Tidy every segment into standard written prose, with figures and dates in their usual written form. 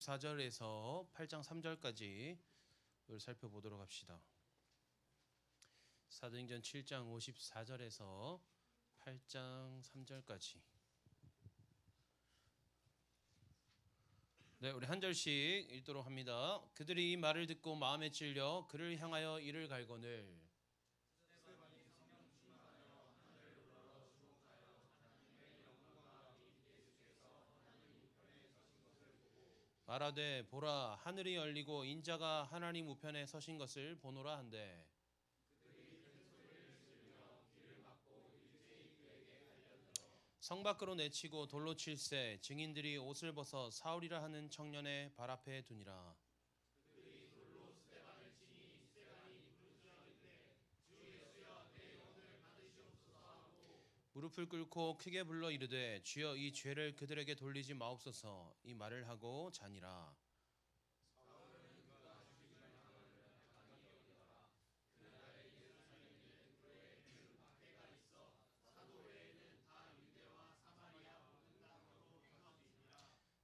4절에서 8장 3절까지 살펴보도록 합시다. 사도행전 7장 54절에서 8장 3절까지. 네, 우리 한 절씩 읽도록 합니다. 그들이 이 말을 듣고 마음에 찔려 그를 향하여 이를 갈거늘 말하되 보라 하늘이 열리고 인자가 하나님 우편에 서신 것을 보노라 한대. 성 밖으로 내치고 돌로 칠세 증인들이 옷을 벗어 사울이라 하는 청년의 발 앞에 두니라. 무릎을 꿇고 크게 불러 이르되 주여 이 죄를 그들에게 돌리지 마옵소서. 이 말을 하고 자니라.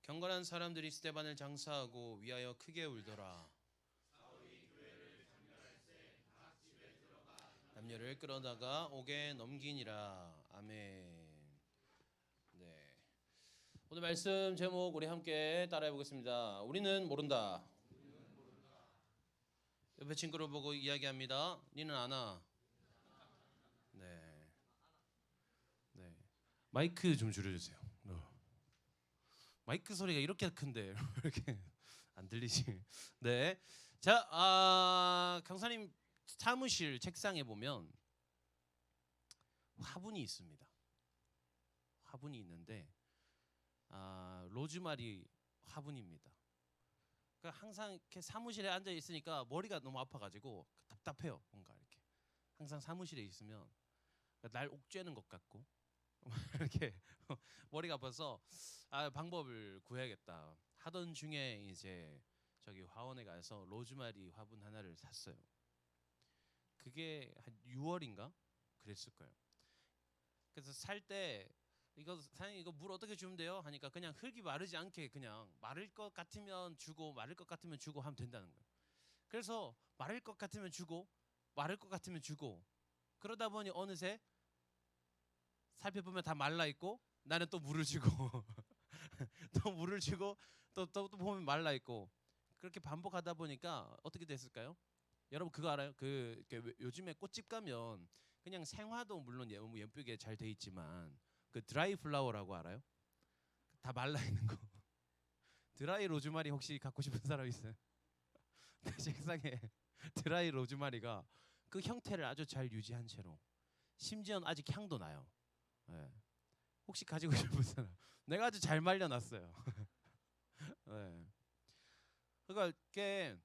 경건한 사람들이 스데반을 장사하고 위하여 크게 울더라. 남녀를 끌어다가 옥에 넘기니라. 아멘. 네. 오늘 말씀 제목 우리 함께 따라해 보겠습니다. 우리는 모른다. 옆에 친구를 보고 이야기합니다. 니는 아나. 네. 네. 마이크 좀 줄여주세요. 마이크 소리가 이렇게 큰데 이렇게 안 들리지? 네. 자, 강사님 사무실 책상에 보면 화분이 있습니다. 화분이 있는데 로즈마리 화분입니다. 그러니까 항상 이렇게 사무실에 앉아 있으니까 머리가 너무 아파가지고 답답해요. 뭔가 이렇게 항상 사무실에 있으면 날 옥죄는 것 같고 이렇게 머리가 아파서 방법을 구해야겠다 하던 중에 이제 저기 화원에 가서 로즈마리 화분 하나를 샀어요. 그게 한 6월인가 그랬을 거예요. 그래서 살 때 이거 사장님 이거 물 어떻게 주면 돼요? 하니까 그냥 흙이 마르지 않게 그냥 마를 것 같으면 주고 마를 것 같으면 주고 하면 된다는 거예요. 그래서 마를 것 같으면 주고 마를 것 같으면 주고 그러다 보니 어느새 살펴보면 다 말라 있고 나는 또 물을 주고 또 물을 주고 또 보면 말라 있고 그렇게 반복하다 보니까 어떻게 됐을까요? 여러분 그거 알아요? 요즘에 꽃집 가면 그냥 생화도 물론 너무 예쁘게 잘 돼 있지만 그 드라이 플라워라고 알아요? 다 말라 있는 거. 드라이 로즈마리 혹시 갖고 싶은 사람 있어요? 내 책상에 드라이 로즈마리가 그 형태를 아주 잘 유지한 채로 심지어는 아직 향도 나요. 네. 혹시 가지고 싶은 사람? 내가 아주 잘 말려놨어요. 네. 그러니까 이게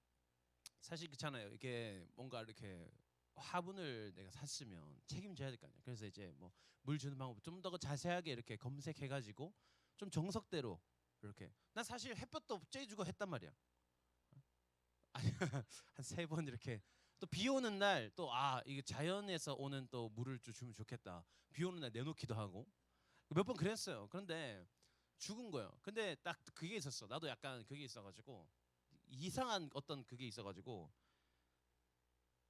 사실 그렇잖아요. 이게 뭔가 이렇게 화분을 내가 샀으면 책임져야 될 거 아니에요. 그래서 이제 뭐 물 주는 방법 좀 더 자세하게 이렇게 검색해가지고 좀 정석대로 이렇게. 난 사실 햇볕도 쬐주고 했단 말이야. 아니 한 3번 이렇게. 또 비 오는 날 또 이게 자연에서 오는 또 물을 주면 좋겠다. 비 오는 날 내놓기도 하고 몇 번 그랬어요. 그런데 죽은 거예요. 근데 딱 그게 있었어. 나도 약간 그게 있어가지고 이상한 어떤 그게 있어가지고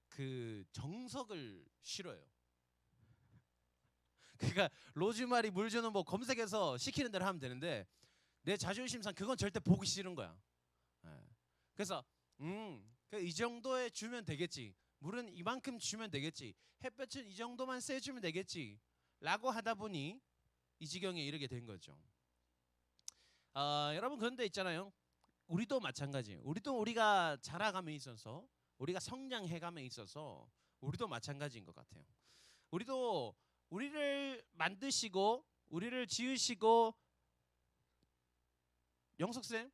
그 정석을 싫어요. 그러니까 로즈마리 물 주는 뭐 검색해서 시키는 대로 하면 되는데 내 자존심상 그건 절대 보기 싫은 거야. 네. 그래서 이 정도에 주면 되겠지. 물은 이만큼 주면 되겠지. 햇볕은 이 정도만 쐬주면 되겠지. 라고 하다 보니 이 지경에 이르게 된 거죠. 여러분 그런데 있잖아요. 우리도 마찬가지예요. 우리가 자라감에 있어서 우리가 성장해감에 있어서 우리도 마찬가지인 것 같아요. 우리도 우리를 만드시고 우리를 지으시고 영석쌤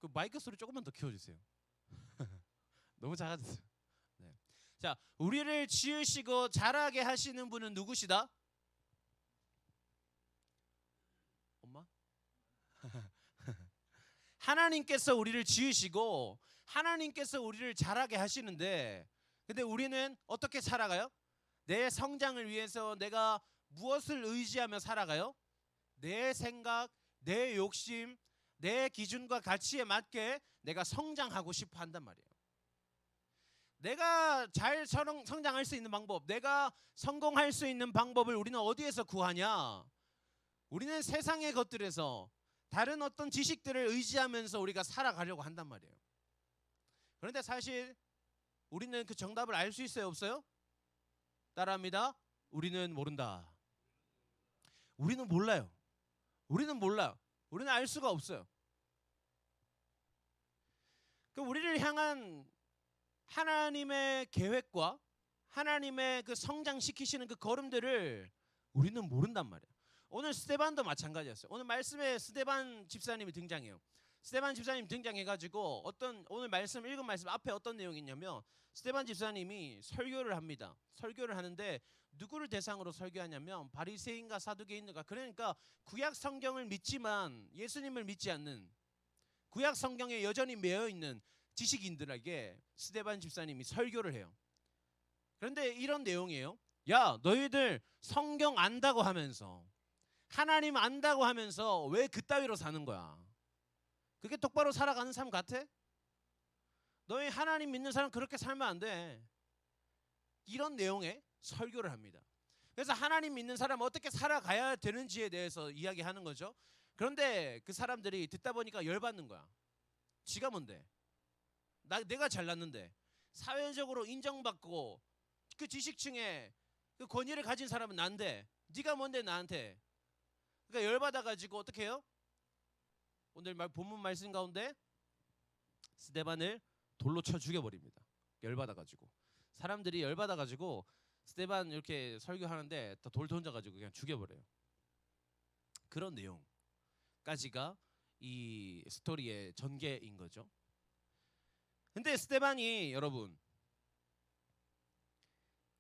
그 마이크 소리 조금만 더 키워주세요. 너무 작아졌어요. 네. 자, 우리를 지으시고 자라게 하시는 분은 누구시다? 엄마? 하나님께서 우리를 지으시고 하나님께서 우리를 자라게 하시는데 근데 우리는 어떻게 살아가요? 내 성장을 위해서 내가 무엇을 의지하며 살아가요? 내 생각, 내 욕심, 내 기준과 가치에 맞게 내가 성장하고 싶어 한단 말이에요. 내가 잘 성장할 수 있는 방법, 내가 성공할 수 있는 방법을 우리는 어디에서 구하냐? 우리는 세상의 것들에서 다른 어떤 지식들을 의지하면서 우리가 살아가려고 한단 말이에요. 그런데 사실 우리는 그 정답을 알 수 있어요, 없어요? 따라합니다. 우리는 모른다. 우리는 몰라요. 우리는 몰라요. 우리는 알 수가 없어요. 그 우리를 향한 하나님의 계획과 하나님의 그 성장시키시는 그 걸음들을 우리는 모른단 말이에요. 오늘 스데반도 마찬가지였어요. 오늘 말씀에 스데반 집사님이 등장해요. 스데반 집사님 등장해가지고 오늘 읽은 말씀 앞에 어떤 내용이 있냐면 스데반 집사님이 설교를 합니다. 설교를 하는데 누구를 대상으로 설교하냐면 바리새인과 사두개인과, 그러니까 구약 성경을 믿지만 예수님을 믿지 않는, 구약 성경에 여전히 매여 있는 지식인들에게 스데반 집사님이 설교를 해요. 그런데 이런 내용이에요. 야, 너희들 성경 안다고 하면서, 하나님 안다고 하면서 왜 그따위로 사는 거야? 그게 똑바로 살아가는 삶 같아? 너희 하나님 믿는 사람 그렇게 살면 안 돼. 이런 내용의 설교를 합니다. 그래서 하나님 믿는 사람 어떻게 살아가야 되는지에 대해서 이야기하는 거죠. 그런데 그 사람들이 듣다 보니까 열받는 거야. 지가 뭔데? 내가 잘났는데, 사회적으로 인정받고 그 지식층에 그 권위를 가진 사람은 난데 네가 뭔데 나한테? 그러니까 열받아가지고 어떻게 해요? 오늘 본문 말씀 가운데 스데반을 돌로 쳐 죽여버립니다. 열받아가지고 사람들이 열받아가지고 스데반 이렇게 설교하는데 돌 던져가지고 그냥 죽여버려요. 그런 내용까지가 이 스토리의 전개인 거죠. 근데 스데반이 여러분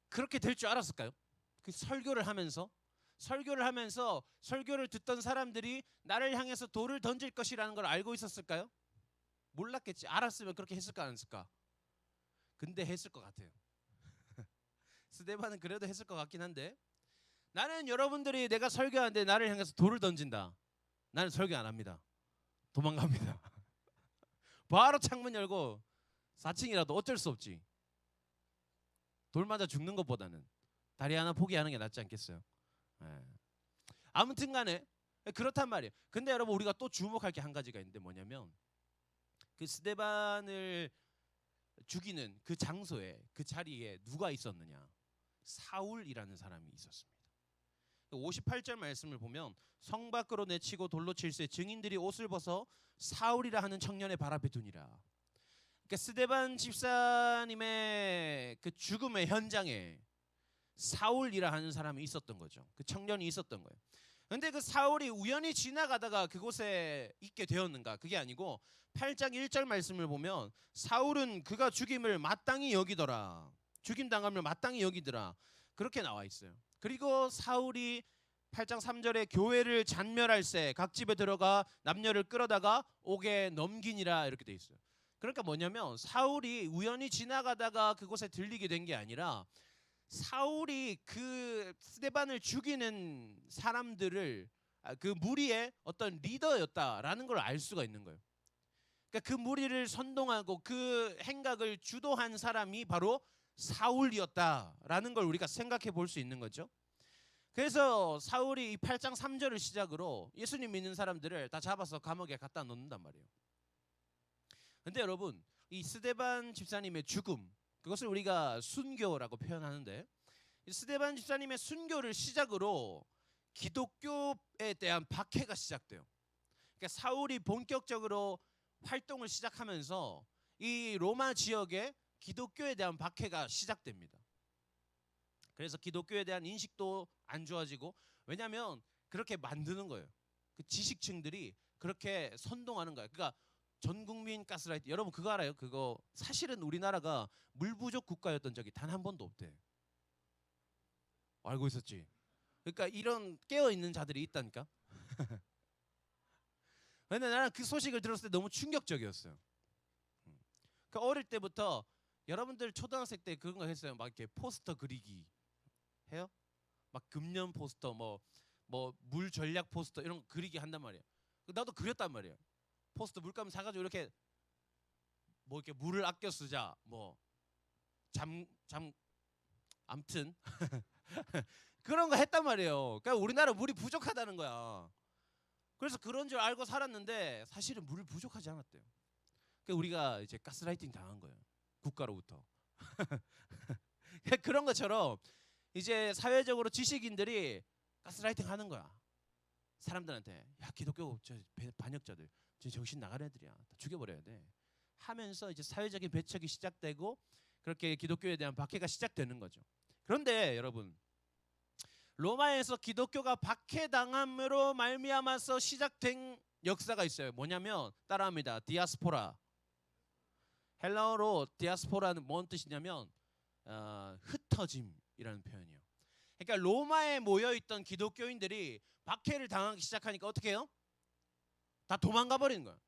그렇게 될 줄 알았을까요? 그 설교를 하면서 설교를 듣던 사람들이 나를 향해서 돌을 던질 것이라는 걸 알고 있었을까요? 몰랐겠지. 알았으면 그렇게 했을까 안 했을까? 근데 했을 것 같아요. 스데반은 그래도 했을 것 같긴 한데, 나는 여러분들이 내가 설교하는데 나를 향해서 돌을 던진다, 나는 설교 안 합니다. 도망갑니다. 바로 창문 열고 4층이라도 어쩔 수 없지. 돌 맞아 죽는 것보다는 다리 하나 포기하는 게 낫지 않겠어요? 네. 아무튼 간에 그렇단 말이에요. 근데 여러분 우리가 또 주목할 게 한 가지가 있는데 뭐냐면 그 스데반을 죽이는 그 장소에, 그 자리에 누가 있었느냐? 사울이라는 사람이 있었습니다. 58절 말씀을 보면 성 밖으로 내치고 돌로 칠세 증인들이 옷을 벗어 사울이라 하는 청년의 발 앞에 두니라. 그러니까 스데반 집사님의 그 죽음의 현장에 사울이라 하는 사람이 있었던 거죠. 그 청년이 있었던 거예요. 근데 그 사울이 우연히 지나가다가 그곳에 있게 되었는가? 그게 아니고 8장 1절 말씀을 보면 사울은 그가 죽임을 마땅히 여기더라. 죽임당함을 마땅히 여기더라. 그렇게 나와 있어요. 그리고 사울이 8장 3절에 교회를 잔멸할세 각 집에 들어가 남녀를 끌어다가 옥에 넘기니라 이렇게 돼 있어요. 그러니까 뭐냐면 사울이 우연히 지나가다가 그곳에 들리게 된 게 아니라 사울이 그 스데반을 죽이는 사람들을 그 무리의 어떤 리더였다라는 걸 알 수가 있는 거예요. 그러니까 그 무리를 선동하고 그 행각을 주도한 사람이 바로 사울이었다라는 걸 우리가 생각해 볼 수 있는 거죠. 그래서 사울이 이 8장 3절을 시작으로 예수님 믿는 사람들을 다 잡아서 감옥에 갖다 놓는단 말이에요. 근데 여러분 이 스데반 집사님의 죽음, 그것을 우리가 순교라고 표현하는데 이 스데반 집사님의 순교를 시작으로 기독교에 대한 박해가 시작돼요. 그러니까 사울이 본격적으로 활동을 시작하면서 이 로마 지역에 기독교에 대한 박해가 시작됩니다. 그래서 기독교에 대한 인식도 안 좋아지고, 왜냐하면 그렇게 만드는 거예요. 그 지식층들이 그렇게 선동하는 거예요. 그러니까 전 국민 가스라이팅. 여러분 그거 알아요? 그거 사실은 우리나라가 물 부족 국가였던 적이 단 한 번도 없대. 알고 있었지? 그러니까 이런 깨어 있는 자들이 있다니까. 근데 나는 그 소식을 들었을 때 너무 충격적이었어요. 그 어릴 때부터 여러분들 초등학생 때 그런 거 했어요. 막 이렇게 포스터 그리기 해요? 막 금연 포스터, 뭐 물 전략 포스터 이런 거 그리기 한단 말이에요. 나도 그렸단 말이에요. 포스트 물감 사가지고 이렇게 뭐 이렇게 물을 아껴 쓰자 뭐 암튼 그런 거 했단 말이에요. 그러니까 우리나라 물이 부족하다는 거야. 그래서 그런 줄 알고 살았는데 사실은 물이 부족하지 않았대요. 그러니까 우리가 이제 가스라이팅 당한 거예요. 국가로부터. 그런 것처럼 이제 사회적으로 지식인들이 가스라이팅 하는 거야. 사람들한테 야 기독교 반역자들 정신 나간 애들이야. 다 죽여버려야 돼. 하면서 이제 사회적인 배척이 시작되고 그렇게 기독교에 대한 박해가 시작되는 거죠. 그런데 여러분 로마에서 기독교가 박해당함으로 말미암아서 시작된 역사가 있어요. 뭐냐면 따라합니다. 디아스포라. 헬라어로 디아스포라는 뭔 뜻이냐면 흩어짐이라는 표현이에요. 그러니까 로마에 모여있던 기독교인들이 박해를 당하기 시작하니까 어떻게 해요? 다 도망가 버리는 거예요.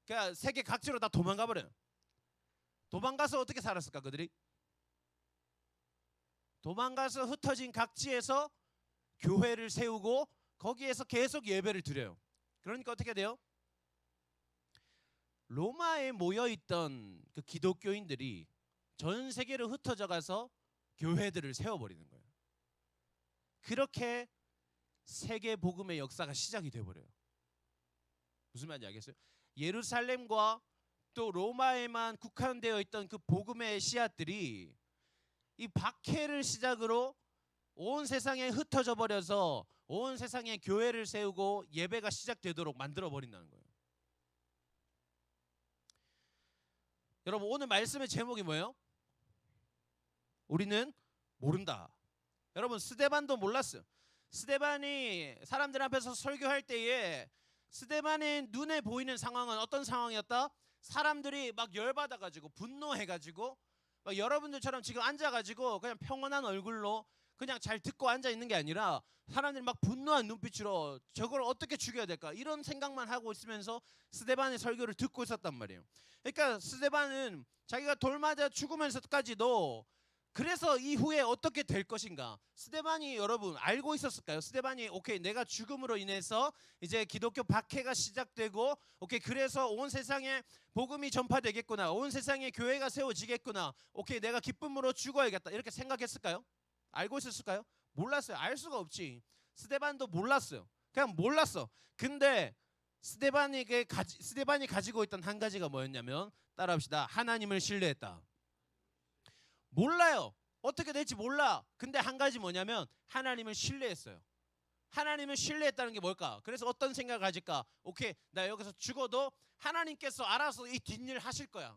그러니까 세계 각지로 다 도망가 버려요. 도망가서 어떻게 살았을까 그들이? 도망가서 흩어진 각지에서 교회를 세우고 거기에서 계속 예배를 드려요. 그러니까 어떻게 돼요? 로마에 모여있던 그 기독교인들이 전 세계로 흩어져 가서 교회들을 세워버리는 거예요. 그렇게 세계 복음의 역사가 시작이 돼버려요. 무슨 말인지 알겠어요? 예루살렘과 또 로마에만 국한되어 있던 그 복음의 씨앗들이 이 박해를 시작으로 온 세상에 흩어져 버려서 온 세상에 교회를 세우고 예배가 시작되도록 만들어 버린다는 거예요. 여러분 오늘 말씀의 제목이 뭐예요? 우리는 모른다. 여러분 스데반도 몰랐어요. 스데반이 사람들 앞에서 설교할 때에 스데반의 눈에 보이는 상황은 어떤 상황이었다? 사람들이 막 열받아가지고 분노해가지고 막 여러분들처럼 지금 앉아가지고 그냥 평온한 얼굴로 그냥 잘 듣고 앉아 있는 게 아니라 사람들이 막 분노한 눈빛으로 저걸 어떻게 죽여야 될까 이런 생각만 하고 있으면서 스데반의 설교를 듣고 있었단 말이에요. 그러니까 스데반은 자기가 돌 맞아 죽으면서까지도 그래서 이후에 어떻게 될 것인가 스데반이 여러분 알고 있었을까요? 스데반이 오케이 내가 죽음으로 인해서 이제 기독교 박해가 시작되고 오케이 그래서 온 세상에 복음이 전파되겠구나 온 세상에 교회가 세워지겠구나 오케이 내가 기쁨으로 죽어야겠다 이렇게 생각했을까요? 알고 있었을까요? 몰랐어요. 알 수가 없지. 스데반도 몰랐어요. 그냥 몰랐어. 근데 스데반이 가지고 있던 한 가지가 뭐였냐면 따라합시다. 하나님을 신뢰했다. 몰라요. 어떻게 될지 몰라. 근데 한 가지 뭐냐면 하나님을 신뢰했어요. 하나님을 신뢰했다는 게 뭘까? 그래서 어떤 생각을 가질까? 오케이 나 여기서 죽어도 하나님께서 알아서 이 뒷일 하실 거야.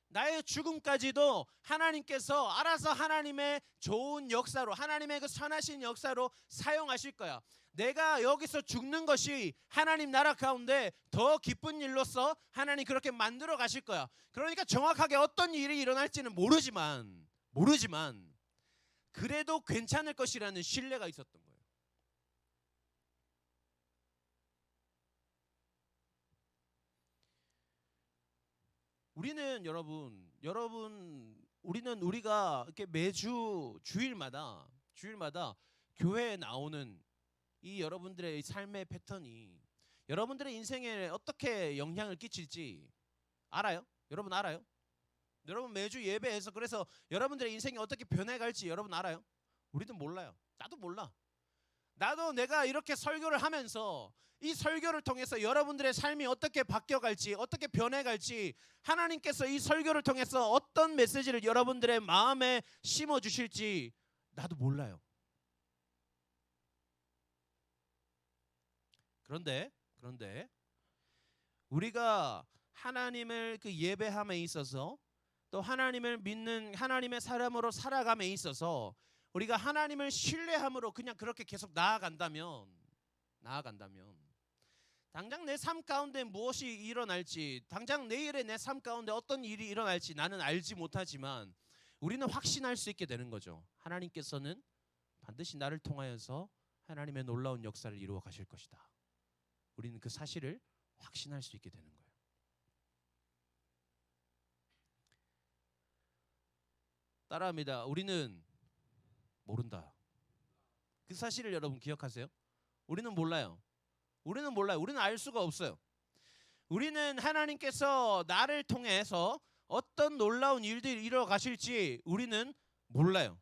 나의 죽음까지도 하나님께서 알아서 하나님의 좋은 역사로 하나님의 그 선하신 역사로 사용하실 거야. 내가 여기서 죽는 것이 하나님 나라 가운데 더 기쁜 일로서 하나님 그렇게 만들어 가실 거야. 그러니까 정확하게 어떤 일이 일어날지는 모르지만 그래도 괜찮을 것이라는 신뢰가 있었던 거예요. 우리는 우리가 이렇게 매주 주일마다 교회에 나오는 이 여러분들의 삶의 패턴이 여러분들의 인생에 어떻게 영향을 끼칠지 알아요? 여러분 알아요? 여러분 매주 예배에서 그래서 여러분들의 인생이 어떻게 변해갈지 여러분 알아요? 우리도 몰라요. 나도 몰라. 나도 내가 이렇게 설교를 하면서 이 설교를 통해서 여러분들의 삶이 어떻게 바뀌어갈지 어떻게 변해갈지 하나님께서 이 설교를 통해서 어떤 메시지를 여러분들의 마음에 심어주실지 나도 몰라요. 그런데 우리가 하나님을 그 예배함에 있어서 또 하나님을 믿는 하나님의 사람으로 살아감에 있어서 우리가 하나님을 신뢰함으로 그냥 그렇게 계속 나아간다면 당장 내 삶 가운데 무엇이 일어날지 당장 내일의 내 삶 가운데 어떤 일이 일어날지 나는 알지 못하지만 우리는 확신할 수 있게 되는 거죠. 하나님께서는 반드시 나를 통하여서 하나님의 놀라운 역사를 이루어 가실 것이다. 우리는 그 사실을 확신할 수 있게 되는 거예요. 따라합니다. 우리는 모른다. 그 사실을 여러분 기억하세요? 우리는 몰라요. 우리는 알 수가 없어요. 우리는 하나님께서 나를 통해서 어떤 놀라운 일들을 이루어 가실지 우리는 몰라요.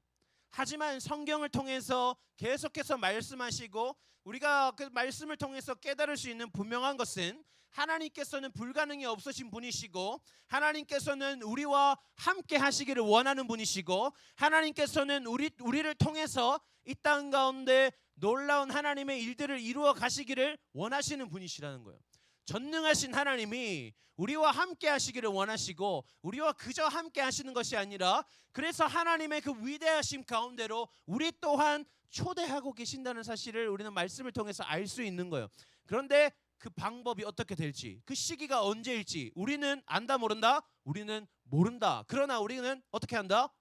하지만 성경을 통해서 계속해서 말씀하시고 우리가 그 말씀을 통해서 깨달을 수 있는 분명한 것은 하나님께서는 불가능이 없으신 분이시고 하나님께서는 우리와 함께 하시기를 원하는 분이시고 하나님께서는 우리를 통해서 이 땅 가운데 놀라운 하나님의 일들을 이루어 가시기를 원하시는 분이시라는 거예요. 전능하신 하나님이 우리와 함께 하시기를 원하시고 우리와 그저 함께 하시는 것이 아니라 그래서 하나님의 그 위대하심 가운데로 우리 또한 초대하고 계신다는 사실을 우리는 말씀을 통해서 알 수 있는 거예요. 그런데 그 방법이 어떻게 될지, 그 시기가 언제일지 우리는 안다 모른다? 우리는 모른다. 그러나 우리는 어떻게 한다?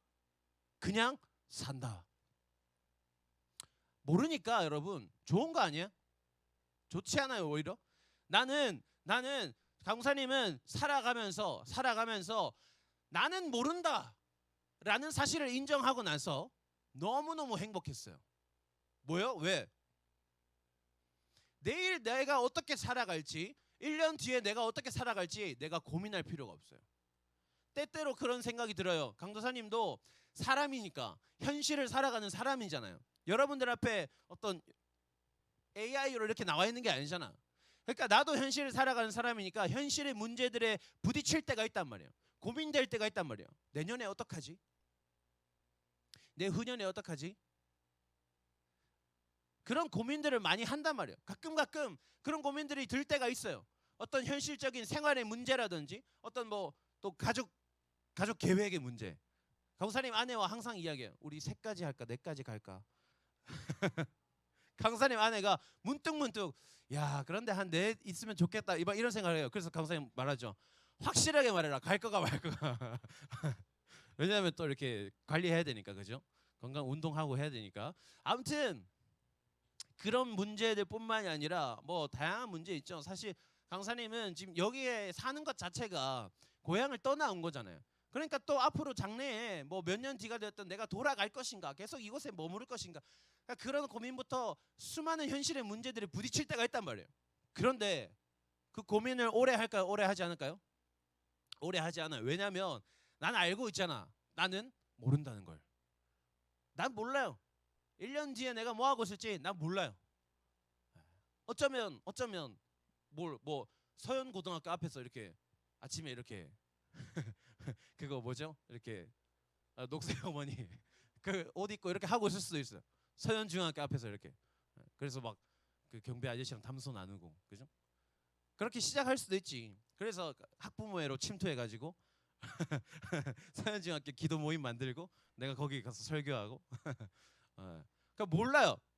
그냥 산다. 모르니까 여러분 좋은 거 아니에요? 좋지 않아요 오히려? 나는 강사님은 살아가면서 나는 모른다 라는 사실을 인정하고 나서 너무너무 행복했어요. 뭐요? 왜? 내일 내가 어떻게 살아갈지 1년 뒤에 내가 어떻게 살아갈지 내가 고민할 필요가 없어요. 때때로 그런 생각이 들어요. 강도사님도 사람이니까 현실을 살아가는 사람이잖아요. 여러분들 앞에 어떤 AI로 이렇게 나와 있는 게 아니잖아. 그러니까 나도 현실을 살아가는 사람이니까 현실의 문제들에 부딪힐 때가 있단 말이에요. 고민될 때가 있단 말이에요. 내년에 어떡하지? 내후년에 어떡하지? 그런 고민들을 많이 한단 말이에요. 가끔 그런 고민들이 들 때가 있어요. 어떤 현실적인 생활의 문제라든지 어떤 뭐 또 가족 계획의 문제. 강사님 아내와 항상 이야기해요. 우리 3까지 할까 4까지 갈까? 강사님 아내가 문득 야 그런데 한 4 있으면 좋겠다 이런 생각을 해요. 그래서 강사님 말하죠. 확실하게 말해라. 갈 거가 말 거가. 왜냐하면 또 이렇게 관리해야 되니까 그죠? 건강 운동하고 해야 되니까. 아무튼 그런 문제들 뿐만이 아니라 뭐 다양한 문제 있죠. 사실 강사님은 지금 여기에 사는 것 자체가 고향을 떠나온 거잖아요. 그러니까 또 앞으로 장래에 뭐 몇 년 뒤가 되었든 내가 돌아갈 것인가 계속 이곳에 머무를 것인가 그러니까 그런 고민부터 수많은 현실의 문제들이 부딪힐 때가 있단 말이에요. 그런데 그 고민을 오래 할까요? 오래 하지 않을까요? 오래 하지 않아요. 왜냐하면 나는 알고 있잖아. 나는 모른다는 걸. 난 몰라요. 1년 뒤에 내가 뭐 하고 있을지 난 몰라요. 어쩌면 뭐 서현고등학교 앞에서 이렇게 아침에 이렇게 그거 뭐죠? 이렇게 녹색 어머니 그 옷 입고 이렇게 하고 있을 수도 있어요. 서현중학교 앞에서 이렇게. 그래서 막 그 경비 아저씨랑 담소 나누고 그죠? 그렇게 시작할 수도 있지. 그래서 학부모회로 침투해가지고 서현중학교 기도 모임 만들고 내가 거기 가서 설교하고. 그러니까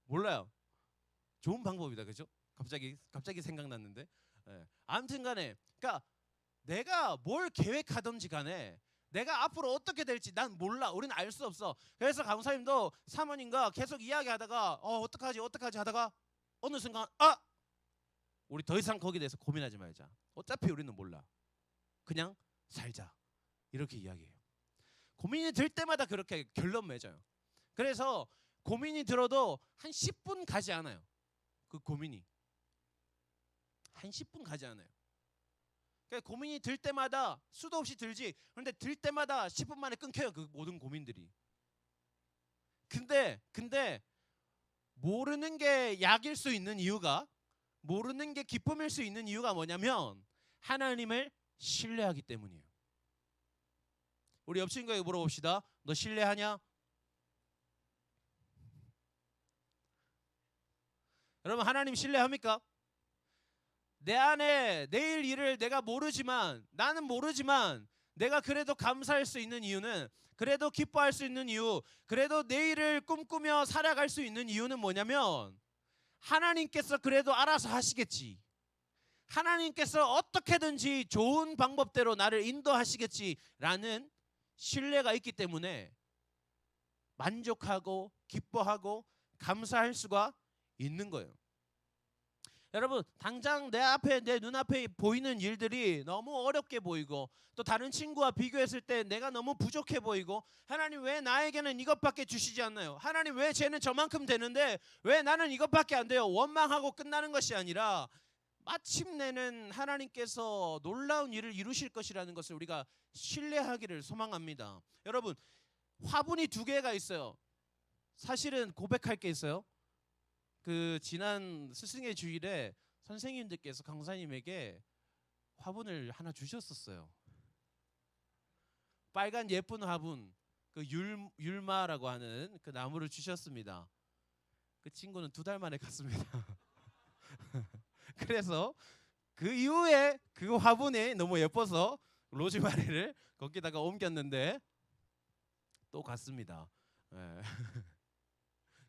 몰라요. 좋은 방법이다, 그죠? 갑자기 생각났는데. 아무튼간에, 그러니까 내가 뭘 계획하든지 간에 내가 앞으로 어떻게 될지 난 몰라. 우리는 알 수 없어. 그래서 강사님도 사모님과 계속 이야기하다가 어떡하지 하다가 어느 순간 우리 더 이상 거기에 대해서 고민하지 말자. 어차피 우리는 몰라. 그냥 살자. 이렇게 이야기해요. 고민이 들 때마다 그렇게 결론 맺어요. 그래서 고민이 들어도 한 10분 가지 않아요. 그 고민이 한 10분 가지 않아요. 그러니까 고민이 들 때마다 수도 없이 들지. 그런데 들 때마다 10분 만에 끊겨요. 그 모든 고민들이. 근데 모르는 게 약일 수 있는 이유가, 모르는 게 기쁨일 수 있는 이유가 뭐냐면 하나님을 신뢰하기 때문이에요. 우리 옆 친구에게 물어봅시다. 너 신뢰하냐? 여러분 하나님 신뢰합니까? 내 안에 내일 일을 나는 모르지만 내가 그래도 감사할 수 있는 이유는, 그래도 기뻐할 수 있는 이유, 그래도 내일을 꿈꾸며 살아갈 수 있는 이유는 뭐냐면 하나님께서 그래도 알아서 하시겠지. 하나님께서 어떻게든지 좋은 방법대로 나를 인도하시겠지라는 신뢰가 있기 때문에 만족하고 기뻐하고 감사할 수가 있는 거예요. 여러분 당장 내 눈앞에 보이는 일들이 너무 어렵게 보이고 또 다른 친구와 비교했을 때 내가 너무 부족해 보이고 하나님 왜 나에게는 이것밖에 주시지 않나요? 하나님 왜 쟤는 저만큼 되는데 왜 나는 이것밖에 안 돼요? 원망하고 끝나는 것이 아니라 마침내는 하나님께서 놀라운 일을 이루실 것이라는 것을 우리가 신뢰하기를 소망합니다. 여러분, 화분이 두 개가 있어요. 사실은 고백할 게 있어요. 그 지난 스승의 주일에 선생님들께서 강사님에게 화분을 하나 주셨었어요. 빨간 예쁜 화분, 그 율마라고 하는 그 나무를 주셨습니다. 그 친구는 2달 만에 갔습니다. 그래서 그 이후에 그 화분이 너무 예뻐서 로즈마리를 거기다가 옮겼는데 또 갔습니다. 예.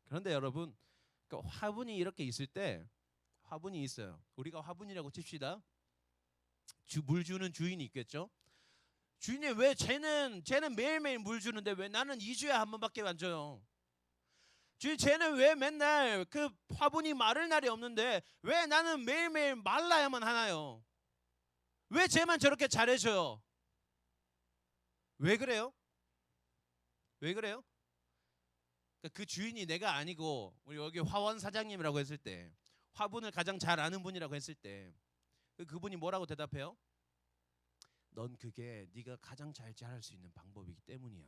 그런데 여러분, 그 화분이 이렇게 있을 때, 화분이 있어요. 우리가 화분이라고 칩시다. 물 주는 주인이 있겠죠. 주인이 왜 쟤는 매일매일 물 주는데 왜 나는 2주에 한 번밖에 안 줘요. 주인, 쟤는 왜 맨날 그 화분이 마를 날이 없는데 왜 나는 매일매일 말라야만 하나요? 왜 쟤만 저렇게 잘해줘요? 왜 그래요? 왜 그래요? 그 주인이 내가 아니고 우리 여기 화원 사장님이라고 했을 때, 화분을 가장 잘 아는 분이라고 했을 때 그분이 뭐라고 대답해요? 넌 그게 네가 가장 잘 자랄 수 있는 방법이기 때문이야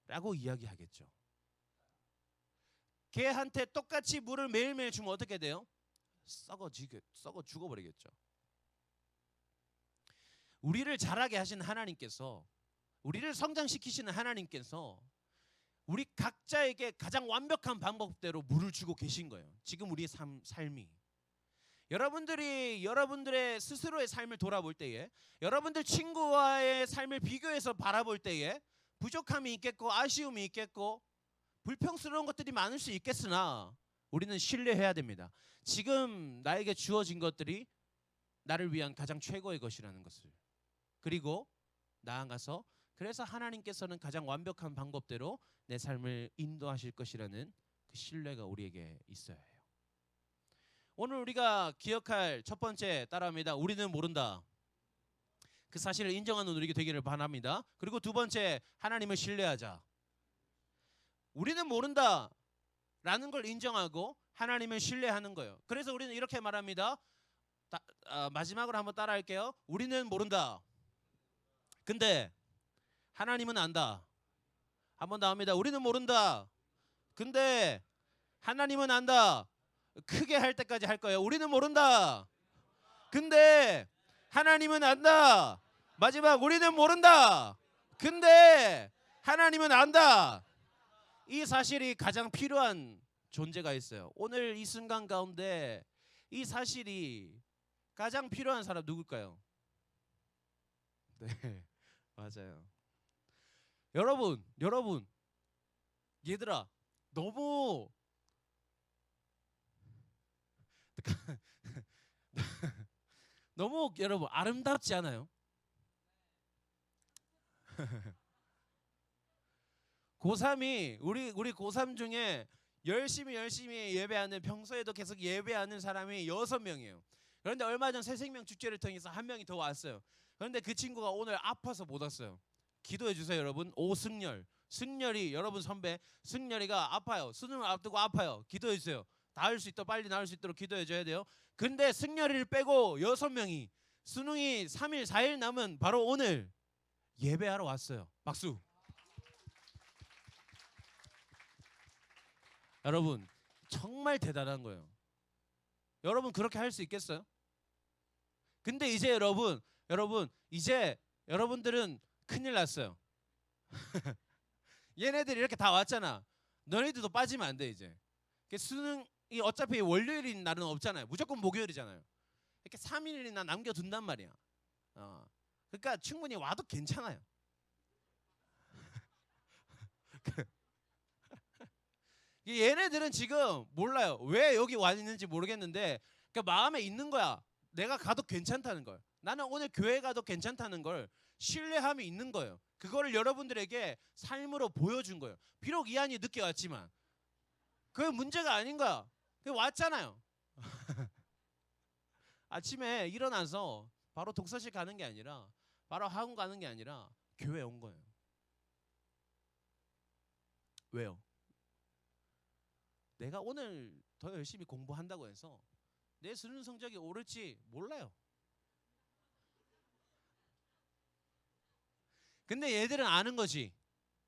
라고 이야기하겠죠. 개한테 똑같이 물을 매일매일 주면 어떻게 돼요? 썩어 죽어버리겠죠. 우리를 자라게 하신 하나님께서, 우리를 성장시키시는 하나님께서 우리 각자에게 가장 완벽한 방법대로 물을 주고 계신 거예요. 지금 우리의 삶이. 여러분들이 여러분들의 스스로의 삶을 돌아볼 때에, 여러분들 친구와의 삶을 비교해서 바라볼 때에 부족함이 있겠고 아쉬움이 있겠고 불평스러운 것들이 많을 수 있겠으나 우리는 신뢰해야 됩니다. 지금 나에게 주어진 것들이 나를 위한 가장 최고의 것이라는 것을. 그리고 나아가서 그래서 하나님께서는 가장 완벽한 방법대로 내 삶을 인도하실 것이라는 그 신뢰가 우리에게 있어야 해요. 오늘 우리가 기억할 첫 번째 따라합니다. 우리는 모른다. 그 사실을 인정하는 우리에게 되기를 바랍니다. 그리고 두 번째, 하나님을 신뢰하자. 우리는 모른다 라는 걸 인정하고 하나님을 신뢰하는 거예요. 그래서 우리는 이렇게 말합니다. 마지막으로 한번 따라할게요. 우리는 모른다. 근데 하나님은 안다. 한번 더 합니다. 우리는 모른다. 근데 하나님은 안다. 크게 할 때까지 할 거예요. 우리는 모른다. 근데 하나님은 안다. 마지막, 우리는 모른다. 근데 하나님은 안다. 이 사실이 가장 필요한 존재가 있어요. 오늘 이 순간 가운데 이 사실이 가장 필요한 사람 누굴까요? 네, 맞아요. 여러분, 얘들아, 너무 너무 여러분 아름답지 않아요? 고3이 우리 고3 중에 열심히 예배하는, 평소에도 계속 예배하는 사람이 6명이에요. 그런데 얼마 전 새생명 축제를 통해서 한 명이 더 왔어요. 그런데 그 친구가 오늘 아파서 못 왔어요. 기도해 주세요, 여러분. 승열이 여러분 선배 승열이가 아파요. 수능을 앞두고 아파요. 기도해 주세요. 나을 수 있도록, 빨리 나을 수 있도록 기도해 줘야 돼요. 근데 승열이를 빼고 6명이 수능이 3일 4일 남은 바로 오늘 예배하러 왔어요. 박수. 여러분, 정말 대단한 거예요. 여러분 그렇게 할 수 있겠어요? 근데 이제 여러분 이제 여러분들은 큰일 났어요. 얘네들이 이렇게 다 왔잖아. 너희들도 빠지면 안 돼 이제. 수능이 어차피 월요일인 날은 없잖아요. 무조건 목요일이잖아요. 이렇게 3일이나 남겨둔단 말이야. 그러니까 충분히 와도 괜찮아요. 얘네들은 지금 몰라요. 왜 여기 와 있는지 모르겠는데 그러니까 마음에 있는 거야. 내가 가도 괜찮다는 걸. 나는 오늘 교회 가도 괜찮다는 걸 신뢰함이 있는 거예요. 그거를 여러분들에게 삶으로 보여준 거예요. 비록 이한이 늦게 왔지만 그게 문제가 아닌 거야. 그 왔잖아요. 아침에 일어나서 바로 독서실 가는 게 아니라, 바로 학원 가는 게 아니라 교회 온 거예요. 왜요? 내가 오늘 더 열심히 공부한다고 해서 내 수능 성적이 오를지 몰라요. 근데 얘들은 아는 거지.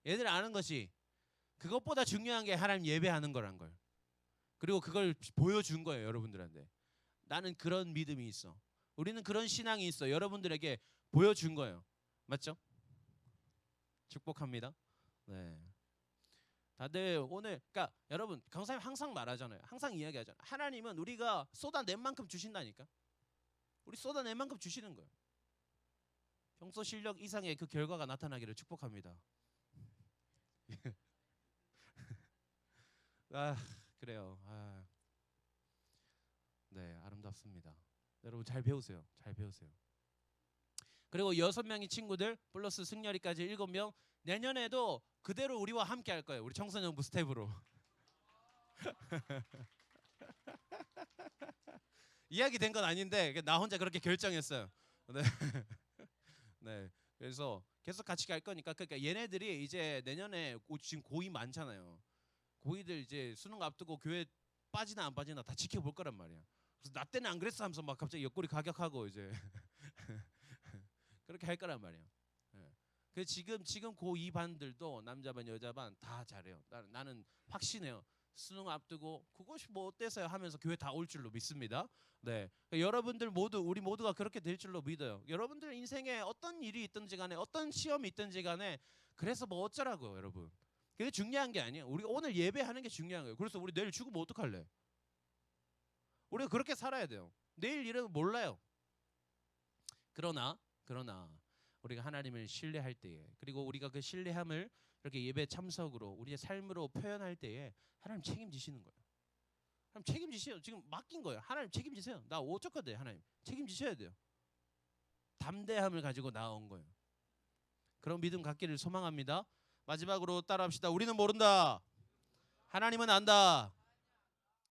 얘들은 아는 것이 그것보다 중요한 게 하나님 예배하는 거란 걸. 그리고 그걸 보여준 거예요, 여러분들한테. 나는 그런 믿음이 있어. 우리는 그런 신앙이 있어. 여러분들에게 보여준 거예요. 맞죠? 축복합니다. 네. 다들 오늘 그러니까 여러분 강사님 항상 말하잖아요. 항상 이야기하잖아요. 하나님은 우리가 쏟아낸 만큼 주신다니까. 우리 쏟아낸 만큼 주시는 거예요. 평소 실력 이상의 그 결과가 나타나기를 축복합니다. 아 그래요. 아. 네 아름답습니다. 여러분 잘 배우세요. 잘 배우세요. 그리고 6명의 친구들 플러스 승열이까지 7명 내년에도 그대로 우리와 함께 할 거예요. 우리 청소년부 스텝으로. 이야기된 건 아닌데 나 혼자 그렇게 결정했어요. 네. 네. 그래서 계속 같이 갈 거니까 그러니까 얘네들이 이제 내년에 지금 고2 많잖아요. 고2들 이제 수능 앞두고 교회 빠지나 안 빠지나 다 지켜볼 거란 말이야. 그래서 나 때는 안 그랬어 하면서 막 갑자기 옆구리 가격하고 이제 그렇게 할 거란 말이야. 네. 그 지금 고2 반들도 남자 반 여자 반 다 잘해요. 나는 확신해요. 수능 앞두고 그것이 뭐 어때서요 하면서 교회 다 올 줄로 믿습니다. 네, 그러니까 여러분들 모두 우리 모두가 그렇게 될 줄로 믿어요. 여러분들 인생에 어떤 일이 있든지 간에 어떤 시험이 있든지 간에 그래서 뭐 어쩌라고요, 여러분. 그게 중요한 게 아니에요. 우리가 오늘 예배하는 게 중요한 거예요. 그래서 우리 내일 죽으면 어떡할래? 우리가 그렇게 살아야 돼요. 내일 일은 몰라요. 그러나 우리가 하나님을 신뢰할 때에 그리고 우리가 그 신뢰함을 이렇게 예배 참석으로 우리의 삶으로 표현할 때에 하나님 책임지시는 거예요. 하나님 책임지세요. 지금 맡긴 거예요. 하나님 책임지세요. 나 어쩌거든 하나님 책임지셔야 돼요. 담대함을 가지고 나온 거예요. 그런 믿음 갖기를 소망합니다. 마지막으로 따라합시다. 우리는 모른다. 하나님은 안다.